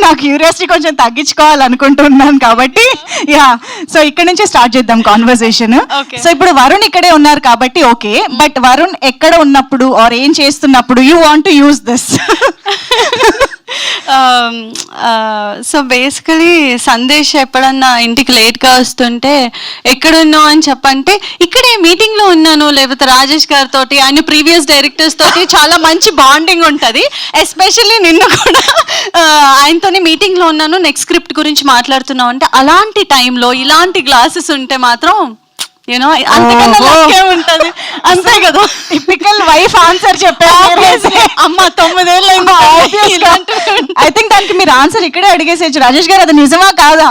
నా క్యూరియాసిటీ కొంచెం తగ్గించుకోవాలనుకుంటున్నాను కాబట్టి యా, సో ఇక్కడ నుంచి స్టార్ట్ చేద్దాం కాన్వర్సేషన్. సో ఇప్పుడు వరుణ్ ఇక్కడే ఉన్నారు కాబట్టి ఓకే, బట్ వరుణ్ ఎక్కడ ఉన్నప్పుడు ఆర్ ఏం చేస్తున్నప్పుడు you want to use this? So basically Sandesh ఎప్పుడన్నా ఇంటికి లేట్గా వస్తుంటే ఎక్కడున్నావు అని చెప్పంటే ఇక్కడే మీటింగ్లో ఉన్నాను, లేకపోతే రాజేష్ గారితో ఆయన ప్రీవియస్ డైరెక్టర్స్ తోటి చాలా మంచి బాండింగ్ ఉంటుంది. ఎస్పెషల్లీ నిన్న కూడా ఆయనతోనే మీటింగ్లో ఉన్నాను, నెక్స్ట్ స్క్రిప్ట్ గురించి మాట్లాడుతున్నాం అంటే అలాంటి టైంలో ఇలాంటి గ్లాసెస్ ఉంటే మాత్రం యూనో అంతకన్నా ఉంటది. అంతే కదా, టిపికల్ వైఫ్ ఆన్సర్ చెప్పారు. అమ్మ 9 ఏళ్ళు ఐ థింక్ దానికి మీరు ఆన్సర్ ఇక్కడే అడిగేసేయచ్చు. రాజేష్ గారు అది నిజమా కాదా?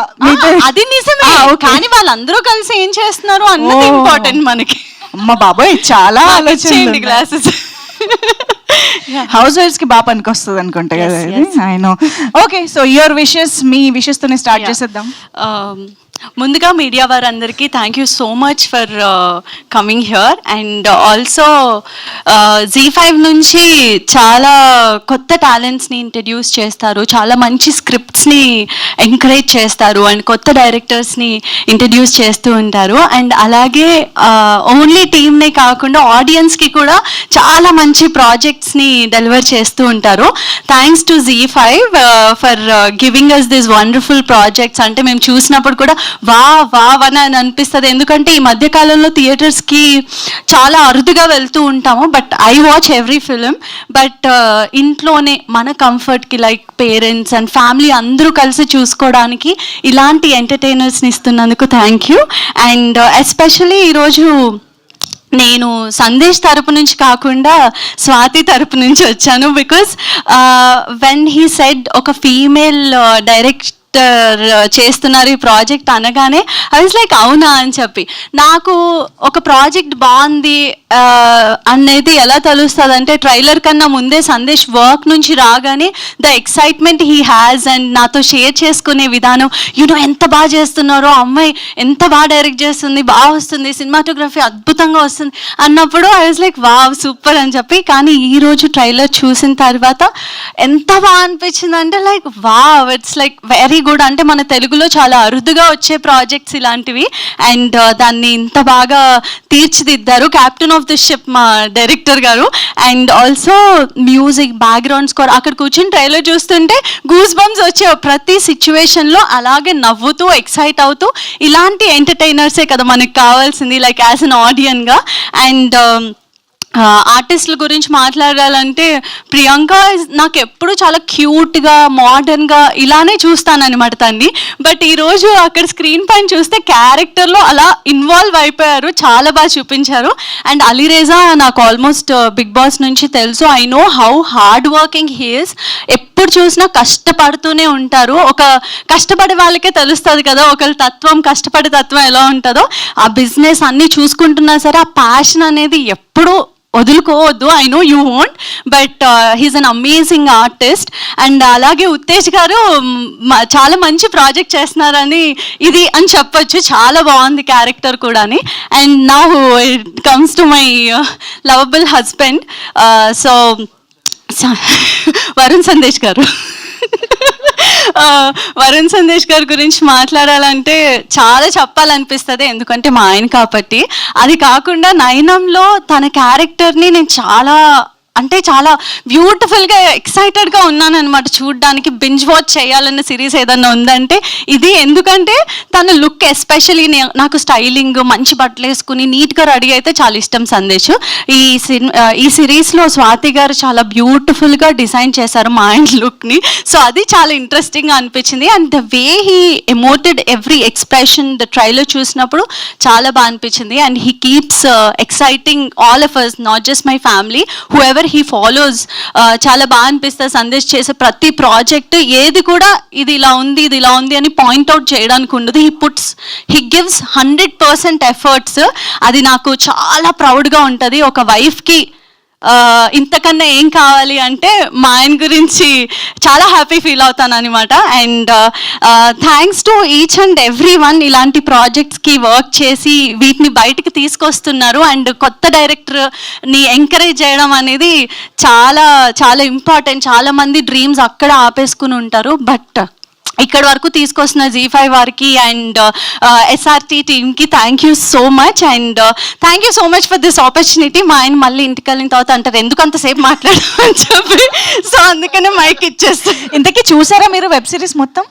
అది నిజమే, కానీ వాళ్ళందరూ కలిసి ఏం చేస్తున్నారు అన్నది ఇంపార్టెంట్ మనకి. అమ్మ బాబోయ్, చాలా ఆలోచించండి. గ్లాసెస్ హౌస్ వైఫ్స్ కి బాగా పనికొస్తుంది అనుకుంటా కదా. I know. Okay, so your wishes, me wishes తోనే స్టార్ట్ చేసేద్దాం. ముందుగా మీడియా వారందరికీ thank you so much for coming here. And also Z5 నుంచి చాలా కొత్త టాలెంట్స్ని ఇంట్రడ్యూస్ చేస్తారు, చాలా మంచి స్క్రిప్ట్స్ని ఎంకరేజ్ చేస్తారు అండ్ కొత్త డైరెక్టర్స్ని ఇంట్రడ్యూస్ చేస్తూ ఉంటారు. అండ్ అలాగే ఓన్లీ టీమ్నే కాకుండా ఆడియన్స్కి కూడా చాలా మంచి ప్రాజెక్ట్స్ని డెలివర్ చేస్తూ ఉంటారు. Thanks to Z5 for giving us this wonderful projects. అంటే మేము చూసినప్పుడు కూడా వా అని అనిపిస్తుంది, ఎందుకంటే ఈ మధ్యకాలంలో థియేటర్స్కి చాలా అరుదుగా వెళ్తూ ఉంటాము. But I watch every film. But ఇంట్లోనే మన కంఫర్ట్కి లైక్ పేరెంట్స్ అండ్ ఫ్యామిలీ అందరూ కలిసి చూసుకోవడానికి ఇలాంటి ఎంటర్టైనర్స్ని ఇస్తున్నందుకు థ్యాంక్ యూ. అండ్ ఎస్పెషల్లీ ఈరోజు నేను సందేశ్ తరపు నుంచి కాకుండా స్వాతి తరపు నుంచి వచ్చాను. బికాస్ వెన్ హీ సెడ్ ఒక ఫీమేల్ డైరెక్టర్ చేస్తున్నారు ఈ ప్రాజెక్ట్ అనగానే ఐ వాజ్ లైక్ అవునా అని చెప్పి, నాకు ఒక ప్రాజెక్ట్ బాగుంది అనేది ఎలా తెలుస్తుంది అంటే ట్రైలర్ కన్నా ముందే సందేశ్ వర్క్ నుంచి రాగానే the excitement he has and నాతో షేర్ చేసుకునే విధానం, యూనో ఎంత బాగా చేస్తున్నారో, అమ్మాయి ఎంత బాగా డైరెక్ట్ చేస్తుంది, బాగా వస్తుంది, సినిమాటోగ్రఫీ అద్భుతంగా వస్తుంది అన్నప్పుడు I was like wow super అని చెప్పి. కానీ ఈరోజు ట్రైలర్ చూసిన తర్వాత ఎంత బాగా అనిపించింది అంటే like wow, it's like very good. అంటే మన తెలుగులో చాలా అరుదుగా వచ్చే ప్రాజెక్ట్స్ ఇలాంటివి అండ్ దాన్ని ఇంత బాగా తీర్చిదిద్దారు క్యాప్టెన్ ఆఫ్ ది షిప్ మా డైరెక్టర్ గారు. And also music, background score, అక్కడ కూర్చొని ట్రైలర్ చూస్తుంటే గూస్ బంప్స్ వచ్చే ప్రతి సిచ్యువేషన్లో అలాగే నవ్వుతూ ఎక్సైట్ అవుతూ ఇలాంటి ఎంటర్టైనర్సే కదా మనకు కావాల్సింది లైక్ యాజ్ అన్ ఆడియన్గా. అండ్ ఆర్టిస్టుల గురించి మాట్లాడాలంటే ప్రియాంక నాకు ఎప్పుడు చాలా క్యూట్గా మోడర్న్గా ఇలానే చూస్తానన్నమాట తన్ని. బట్ ఈరోజు అక్కడ స్క్రీన్ పైన చూస్తే క్యారెక్టర్లో అలా ఇన్వాల్వ్ అయిపోయారు, చాలా బాగా చూపించారు. అండ్ అలీరేజా నాకు ఆల్మోస్ట్ బిగ్ బాస్ నుంచి తెలుసు. I know how hard working he is. ఎప్పుడు చూసినా కష్టపడుతూనే ఉంటారు. ఒక కష్టపడే వాళ్ళకే తెలుస్తుంది కదా ఒకళ్ళ తత్వం, కష్టపడే తత్వం ఎలా ఉంటుందో. ఆ బిజినెస్ అన్నీ చూసుకుంటున్నా సరే ఆ ప్యాషన్ అనేది ఎప్పుడూ వదులుకోవద్దు. I know you won't, but he's an amazing artist. And అలాగే ఉత్తేజ్ గారు చాలా మంచి ప్రాజెక్ట్ చేస్తున్నారని ఇది అని చెప్పొచ్చు, చాలా బాగుంది క్యారెక్టర్ కూడా. And now it comes to my lovable husband, so Varun Sandesh గారు. వరుణ్ సందేశ్ గారి గురించి మాట్లాడాలంటే చాలా చెప్పాలనిపిస్తుంది, ఎందుకంటే మా ఆయన కాబట్టి. అది కాకుండా నయనంలో తన క్యారెక్టర్ని నేను చాలా బ్యూటిఫుల్గా ఎక్సైటెడ్గా ఉన్నాను అనమాట చూడడానికి. బింజ్ వాచ్ చేయాలన్న సిరీస్ ఏదన్నా ఉందంటే ఇది. ఎందుకంటే తన లుక్ ఎస్పెషలీ నాకు స్టైలింగ్, మంచి బట్టలు వేసుకుని నీట్గా రెడీ అయితే చాలా ఇష్టం సందేశ్. ఈ సిరీస్లో స్వాతి గారు చాలా బ్యూటిఫుల్గా డిజైన్ చేశారు మా ఆయన లుక్ని. సో అది చాలా ఇంట్రెస్టింగ్గా అనిపించింది. And the way he emoted every expression the trailer చూసినప్పుడు చాలా బాగా అనిపించింది. And he keeps exciting all of us, not just my family, whoever he follows. చాలా బాగా అనిపిస్తుంది సందేశ్ చేసే ప్రతి ప్రాజెక్ట్. ఏది కూడా ఇది ఇలా ఉంది అని పాయింట్అవుట్ చేయడానికి ఉండదు. He gives 100% efforts. అది నాకు చాలా ప్రౌడ్గా ఉంటుంది. ఒక వైఫ్కి ఇంతకన్నా ఏం కావాలి అంటే మా ఆయన గురించి చాలా హ్యాపీ ఫీల్ అవుతాను అనమాట. And thanks to each and every one ఇలాంటి ప్రాజెక్ట్స్కి వర్క్ చేసి వీటిని బయటికి తీసుకొస్తున్నారు. అండ్ కొత్త డైరెక్టర్ని ఎంకరేజ్ చేయడం అనేది చాలా చాలా ఇంపార్టెంట్. చాలా మంది డ్రీమ్స్ అక్కడ ఆపేసుకుని ఉంటారు, బట్ ఇక్కడ వరకు తీసుకొస్తున్న Z5 వారికి అండ్ SRT టీమ్కి thank you so much. And thank you so much for this opportunity. మా ఆయన మళ్ళీ ఇంటికి వెళ్ళిన తర్వాత అంటారు ఎందుకు అంతసేపు మాట్లాడమని చెప్పి, సో అందుకనే మైక్ ఇచ్చేస్తాను. ఇంతకీ చూసారా మీరు వెబ్ సిరీస్ మొత్తం?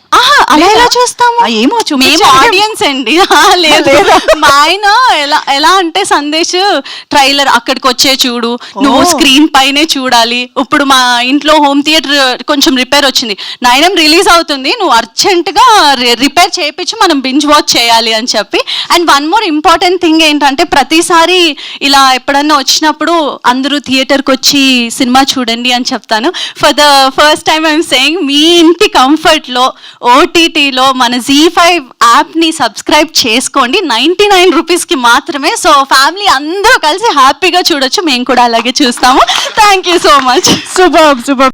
అలా ఎలా చూస్తాము? ఏమో మేము ఆడియన్స్ అండి. లేదు, మా ఆయన ఎలా అంటే సందేశ్ ట్రైలర్ అక్కడికి వచ్చే చూడు, నువ్వు స్క్రీన్ పైనే చూడాలి. ఇప్పుడు మా ఇంట్లో హోమ్ థియేటర్ కొంచెం రిపేర్ వచ్చింది, 9am రిలీజ్ అవుతుంది, నువ్వు అర్జెంటుగా రిపేర్ చేయించి మనం బింజ్ వాచ్ చేయాలి అని చెప్పి. And one more important thing ఏంటంటే ప్రతిసారి ఇలా ఎప్పుడన్నా వచ్చినప్పుడు అందరూ థియేటర్కి వచ్చి సినిమా చూడండి అని చెప్తాను. For the first time I'm saying, మీ ఇంటి కంఫర్ట్లో OTTలో మన Z5 యాప్ని సబ్స్క్రైబ్ చేసుకోండి, 99 రూపీస్కి మాత్రమే. సో ఫ్యామిలీ అందరూ కలిసి హ్యాపీగా చూడొచ్చు, మేము కూడా అలాగే చూస్తాము. Thank you so much. Super.